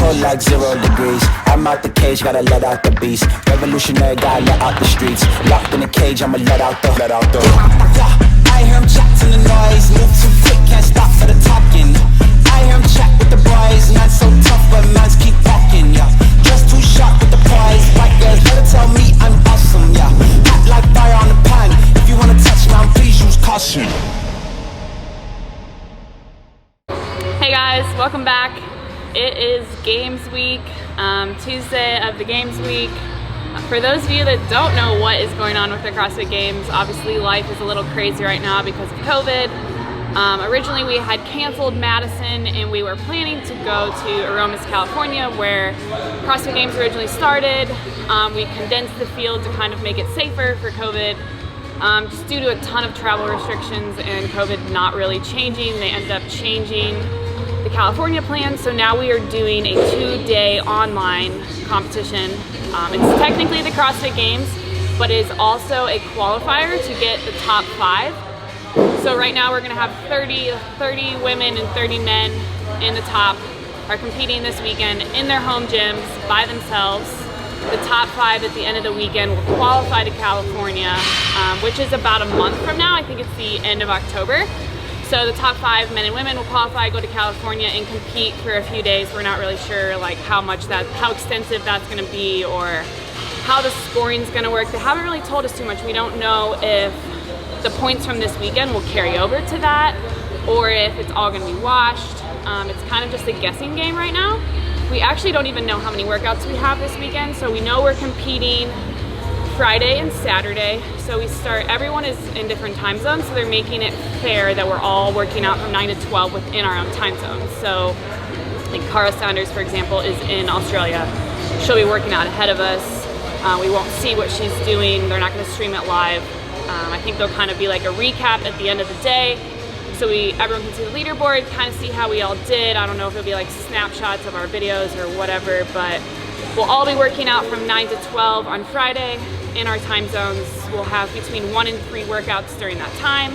cold like 0 degrees. I'm out the cage, gotta let out the beast. Revolutionary, gotta let out the streets. Locked in a cage, I'ma let out the yeah, I hear him chat to the noise. Move too quick, can't stop for the talking. I hear him chat with the boys. Not so tough, but mans keep walking, yeah. Just too sharp with the prize. White girls better tell me I'm awesome, yeah. Hot like fire on the pan. If you wanna touch me, please use caution. Hey guys, welcome back. It is Games Week, Tuesday of the Games Week. For those of you that don't know what is going on with the CrossFit Games, obviously life is a little crazy right now because of COVID. Originally we had canceled Madison and we were planning to go to Aromas, California, where CrossFit Games originally started. We condensed the field to kind of make it safer for COVID. Just due to a ton of travel restrictions and COVID not really changing, they ended up changing the California plan. So now we are doing a 2-day online competition. It's technically the CrossFit Games, but it is also a qualifier to get the top 5. So right now we're gonna have 30 women and 30 men in the top are competing this weekend in their home gyms by themselves. The top 5 at the end of the weekend will qualify to California, which is about a month from now. I think it's the end of October. So the top 5 men and women will qualify, go to California and compete for a few days. We're not really sure like how extensive that's gonna be or how the scoring's gonna work. They haven't really told us too much. We don't know if the points from this weekend will carry over to that or if it's all gonna be washed. It's kind of just a guessing game right now. We actually don't even know how many workouts we have this weekend, so we know we're competing Friday and Saturday. So everyone is in different time zones, so they're making it fair that we're all working out from 9 to 12 within our own time zones. So like Cara Saunders, for example, is in Australia. She'll be working out ahead of us. We won't see what she's doing. They're not gonna stream it live. I think there'll kind of be like a recap at the end of the day. So everyone can see the leaderboard, kind of see how we all did. I don't know if it'll be like snapshots of our videos or whatever, but we'll all be working out from 9 to 12 on Friday in our time zones. We'll have between 1 and 3 workouts during that time.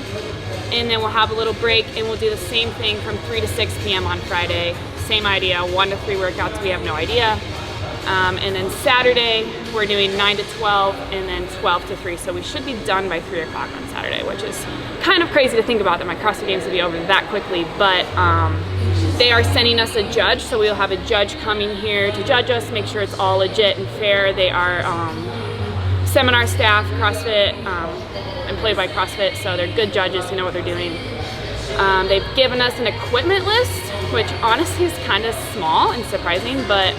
And then we'll have a little break and we'll do the same thing from 3 to 6 p.m. on Friday. Same idea, 1 to 3 workouts, we have no idea. And then Saturday, we're doing 9 to 12 and then 12 to 3. So we should be done by 3 o'clock on Saturday, which is kind of crazy to think about that my CrossFit Games will be over that quickly. But they are sending us a judge. So we'll have a judge coming here to judge us, make sure it's all legit and fair. They are seminar staff, CrossFit, employed by CrossFit. So they're good judges who know what they're doing. They've given us an equipment list, which honestly is kind of small and surprising, but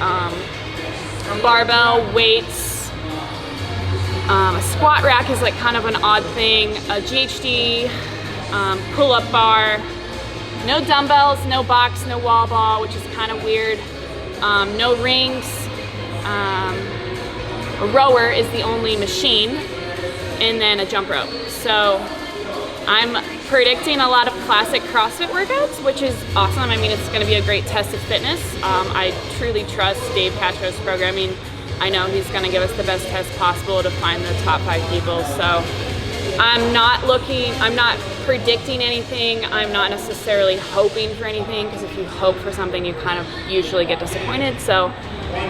barbell, weights, a squat rack is like kind of an odd thing, a GHD, pull-up bar, no dumbbells, no box, no wall ball, which is kind of weird, no rings, a rower is the only machine, and then a jump rope. So I'm predicting a lot of classic CrossFit workouts, which is awesome. I mean, it's going to be a great test of fitness. I truly trust Dave Castro's programming. I know he's going to give us the best test possible to find the top 5 people. So I'm not predicting anything. I'm not necessarily hoping for anything, because if you hope for something, you kind of usually get disappointed. So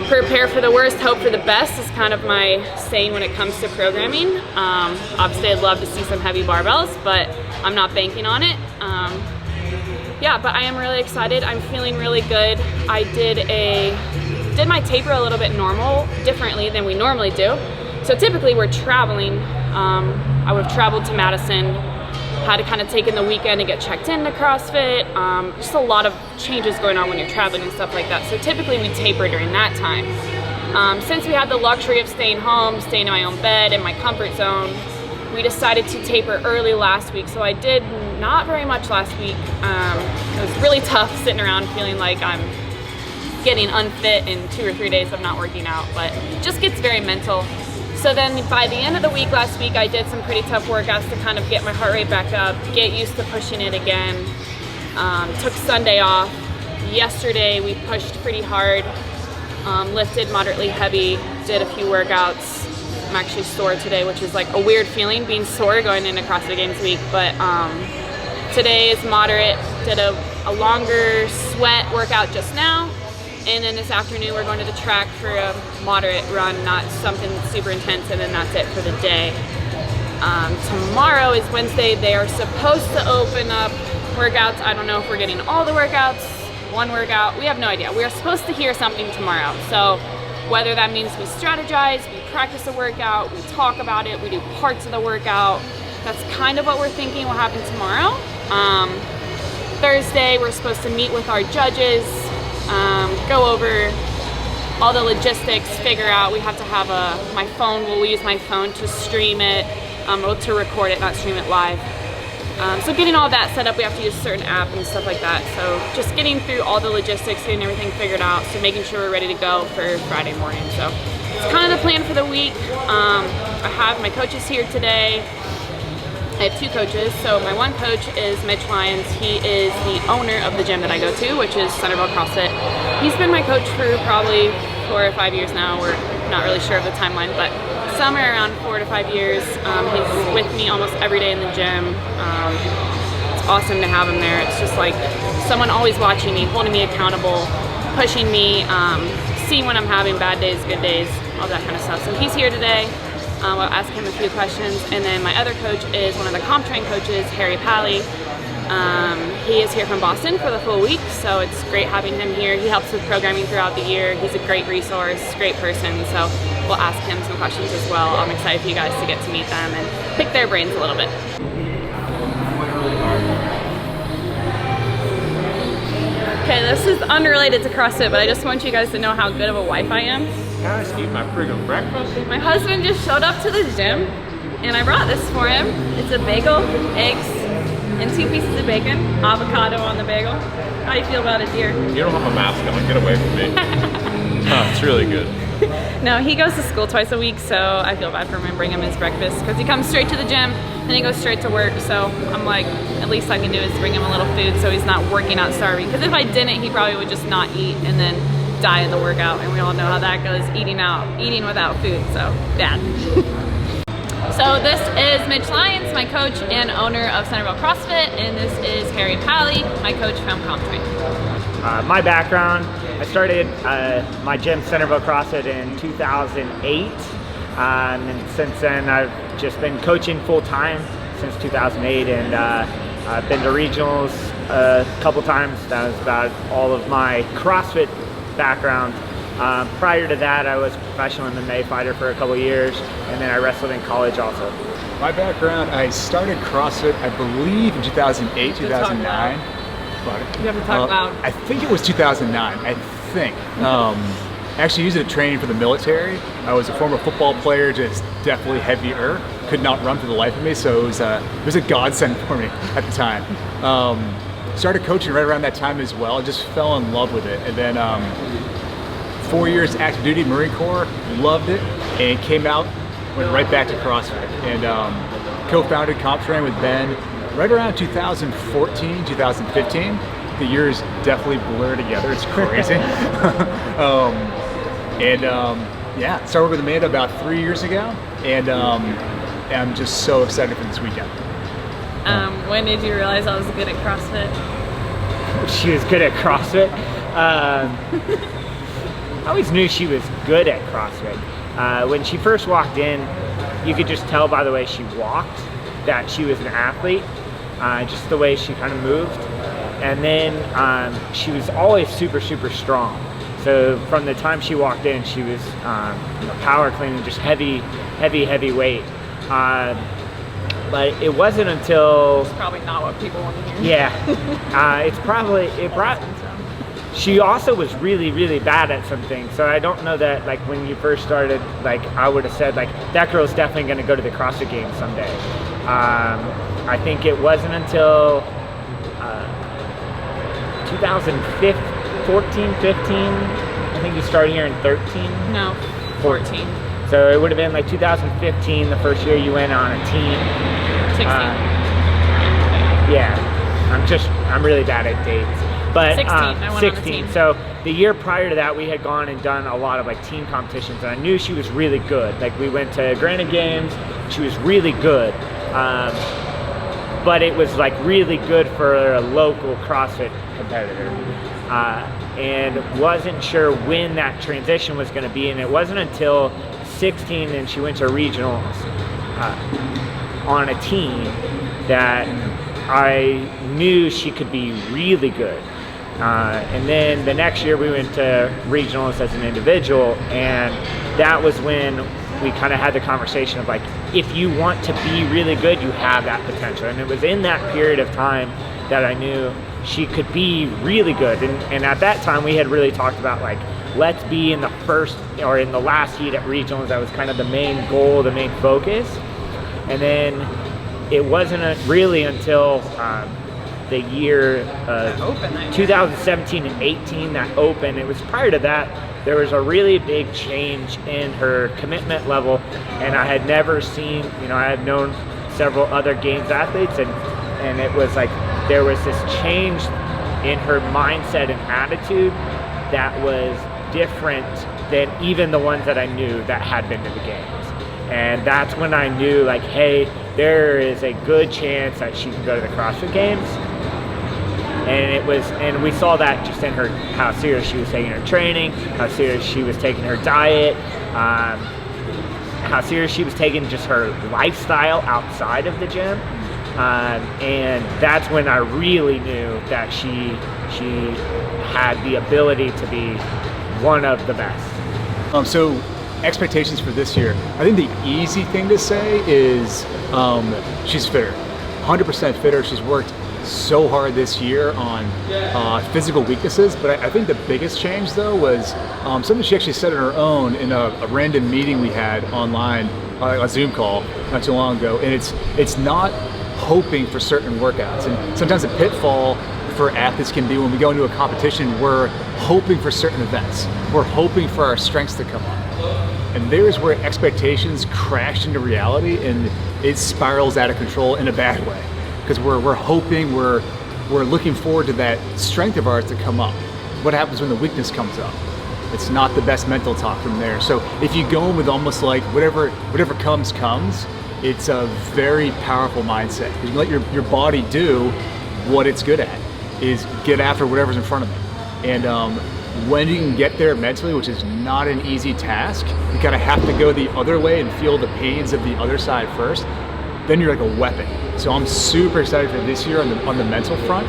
prepare for the worst, hope for the best is kind of my saying when it comes to programming. Obviously, I'd love to see some heavy barbells, but I'm not banking on it. Yeah, but I am really excited. I'm feeling really good. I did my taper a little bit differently than we normally do. So typically we're traveling. I would have traveled to Madison, had to kind of take in the weekend to get checked into CrossFit. Just a lot of changes going on when you're traveling and stuff like that. So typically we taper during that time. Since we had the luxury of staying home, staying in my own bed, in my comfort zone, we decided to taper early last week. So I did not very much last week. It was really tough sitting around feeling like I'm getting unfit in 2 or 3 days of not working out, but it just gets very mental. So then by the end of the week last week, I did some pretty tough workouts to kind of get my heart rate back up, get used to pushing it again. Took Sunday off. Yesterday we pushed pretty hard, lifted moderately heavy, did a few workouts. I'm actually sore today, which is like a weird feeling, being sore going into CrossFit Games week, but today is moderate. Did a longer sweat workout just now. And then this afternoon we're going to the track for a moderate run, not something super intense, and then that's it for the day. Tomorrow is Wednesday. They are supposed to open up workouts. I don't know if we're getting all the workouts, one workout. We have no idea. We are supposed to hear something tomorrow. So whether that means we strategize, we practice a workout, we talk about it, we do parts of the workout. That's kind of what we're thinking will happen tomorrow. Thursday, we're supposed to meet with our judges, go over all the logistics, figure out, we have to have my phone, we'll use my phone to stream it, or to record it, not stream it live. So getting all that set up, we have to use a certain app and stuff like that. So just getting through all the logistics, getting everything figured out, so making sure we're ready to go for Friday morning. So it's kind of the plan for the week. I have my coaches here today. I have two coaches. So my one coach is Mitch Lyons. He is the owner of the gym that I go to, which is Centerville CrossFit. He's been my coach for probably 4 or 5 years now. We're not really sure of the timeline, but somewhere around 4 to 5 years. He's with me almost every day in the gym. It's awesome to have him there. It's just like someone always watching me, holding me accountable, pushing me, seeing when I'm having bad days, good days, all that kind of stuff. So he's here today. I'll ask him a few questions. And then my other coach is one of the comp train coaches, Harry Pally. He is here from Boston for the full week, so it's great having him here. He helps with programming throughout the year. He's a great resource, great person, so we'll ask him some questions as well. I'm excited for you guys to get to meet them and pick their brains a little bit. Okay, this is unrelated to CrossFit, but I just want you guys to know how good of a wife I am. Can I just eat my friggin' breakfast? My husband just showed up to the gym, and I brought this for him. It's a bagel, eggs, and 2 pieces of bacon, avocado on the bagel. How do you feel about it, dear? You don't have a mask on, get away from me. Oh, it's really good. No, he goes to school twice a week, so I feel bad for him and bring him his breakfast because he comes straight to the gym and he goes straight to work. So I'm like, at least I can do is bring him a little food so he's not working out starving. Because if I didn't, he probably would just not eat and then die in the workout. And we all know how that goes, eating without food. So bad. So this is Mitch Lyons, my coach and owner of Centerville CrossFit, and this is Harry Pally, my coach from Comp Train. My background, I started my gym, Centerville CrossFit, in 2008, and since then I've just been coaching full-time since 2008, and I've been to regionals a couple times. That was about all of my CrossFit background. Prior to that, I was a professional MMA fighter for a couple years, and then I wrestled in college also. My background, I started CrossFit, I believe, in 2008, 2009. You have to talk loud. I think it was 2009, I think. Actually used it in training for the military. I was a former football player, just definitely heavier. Could not run for the life of me, so it was a godsend for me at the time. Started coaching right around that time as well. I just fell in love with it. And then 4 years active duty, Marine Corps, loved it, and came out, went right back to CrossFit. And co-founded Comp Train with Ben right around 2014, 2015. The years definitely blur together, it's crazy. Yeah, started with Amanda about 3 years ago, and I'm just so excited for this weekend. When did you realize I was good at CrossFit? She was good at CrossFit. I always knew she was good at CrossFit. When she first walked in, you could just tell by the way she walked that she was an athlete, just the way she kind of moved. And then she was always super, super strong. So from the time she walked in, she was power cleaning, just heavy weight. But it wasn't until... It's probably not what people want to hear. Yeah, she also was really, really bad at some things. So I don't know that, like, when you first started, like, I would have said, like, that girl's definitely going to go to the CrossFit Games someday. I think it wasn't until 2014, 15. I think you started here in 13. No, 14. So it would have been like 2015, the first year you went on a team. 16. Yeah, I'm really bad at dates. But 16, I went 16. on the team. So the year prior to that, we had gone and done a lot of like team competitions, and I knew she was really good. Like we went to Granite Games, she was really good. but it was like really good for a local CrossFit competitor. And wasn't sure when that transition was going to be, and it wasn't until 16 and she went to regionals on a team that I knew she could be really good. And then the next year we went to regionals as an individual, and that was when we kind of had the conversation of like, if you want to be really good, you have that potential. And it was in that period of time that I knew she could be really good. And at that time we had really talked about like, let's be in the first or in the last heat at regionals. That was kind of the main goal, the main focus. And then it wasn't really until the year of 2017 and 18 that open. It was prior to that, there was a really big change in her commitment level, and I had never seen, I had known several other games athletes, and it was like there was this change in her mindset and attitude that was different than even the ones that I knew that had been to the games. And that's when I knew like, hey, there is a good chance that she can go to the CrossFit Games. And we saw that just in her, how serious she was taking her training, how serious she was taking her diet, how serious she was taking just her lifestyle outside of the gym. And that's when I really knew that she had the ability to be one of the best. So expectations for this year, I think the easy thing to say is she's fitter, 100% fitter. She's worked so hard this year on physical weaknesses, but I think the biggest change though was something she actually said on her own in a random meeting we had online, a Zoom call not too long ago, and it's not hoping for certain workouts. And sometimes a pitfall for athletes can be when we go into a competition, we're hoping for certain events. We're hoping for our strengths to come up. And there's where expectations crash into reality and it spirals out of control in a bad way. Because we're hoping, we're looking forward to that strength of ours to come up. What happens when the weakness comes up? It's not the best mental talk from there. So if you go in with almost like whatever comes, it's a very powerful mindset. Because you let your body do what it's good at, is get after whatever's in front of it. And when you can get there mentally, which is not an easy task, you kind of have to go the other way and feel the pains of the other side first, then you're like a weapon. So I'm super excited for this year on the mental front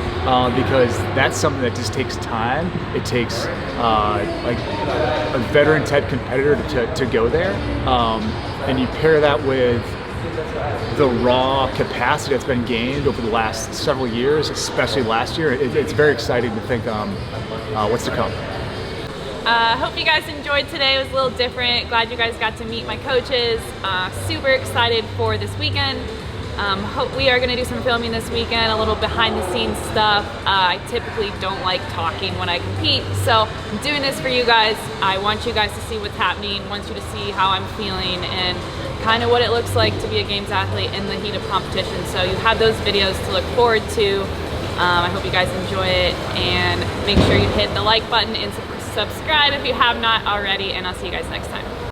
because that's something that just takes time. It takes like a veteran type competitor to go there. And you pair that with the raw capacity that's been gained over the last several years, especially last year. It's very exciting to think what's to come. Hope you guys enjoyed today. It was a little different. Glad you guys got to meet my coaches. Super excited for this weekend. Hope we are going to do some filming this weekend, a little behind the scenes stuff. I typically don't like talking when I compete, so I'm doing this for you guys. I want you guys to see what's happening, want you to see how I'm feeling and kind of what it looks like to be a games athlete in the heat of competition. So you have those videos to look forward to. I hope you guys enjoy it, and make sure you hit the like button and subscribe if you have not already, and I'll see you guys next time.